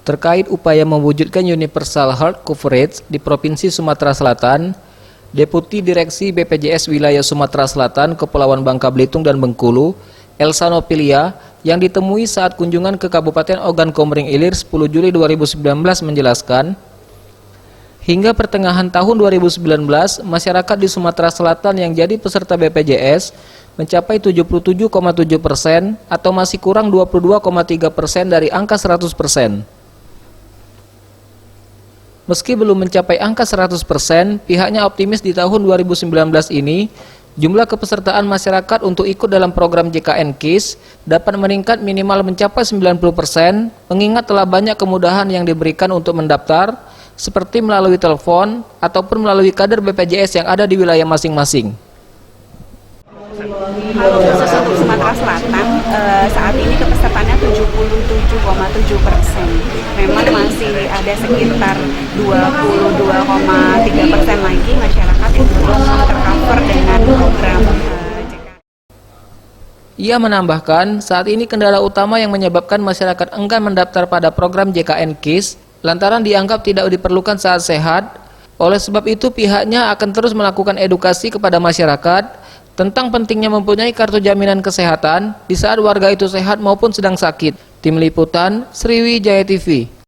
Terkait upaya mewujudkan universal health coverage di Provinsi Sumatera Selatan, Deputi Direksi BPJS Wilayah Sumatera Selatan, Kepulauan Bangka Belitung dan Bengkulu, Elsa Nopilia, yang ditemui saat kunjungan ke Kabupaten Ogan Komering Ilir 10 Juli 2019 menjelaskan, hingga pertengahan tahun 2019, masyarakat di Sumatera Selatan yang jadi peserta BPJS mencapai 77,7% atau masih kurang 22,3% dari angka 100%. Meski belum mencapai angka 100%, pihaknya optimis di tahun 2019 ini, jumlah kepesertaan masyarakat untuk ikut dalam program JKN KIS dapat meningkat minimal mencapai 90%, mengingat telah banyak kemudahan yang diberikan untuk mendaftar, seperti melalui telepon ataupun melalui kader BPJS yang ada di wilayah masing-masing. Kalau khusus untuk Sumatera Selatan, saat ini kepesertaannya 77,7%. Memang masih ada sekitar 22,3% lagi masyarakat yang belum tercover dengan program JKN. Ia menambahkan, saat ini kendala utama yang menyebabkan masyarakat enggan mendaftar pada program JKN KIS lantaran dianggap tidak diperlukan saat sehat. Oleh sebab itu, pihaknya akan terus melakukan edukasi kepada masyarakat tentang pentingnya mempunyai kartu jaminan kesehatan di saat warga itu sehat maupun sedang sakit. Tim Liputan, Sriwijaya TV.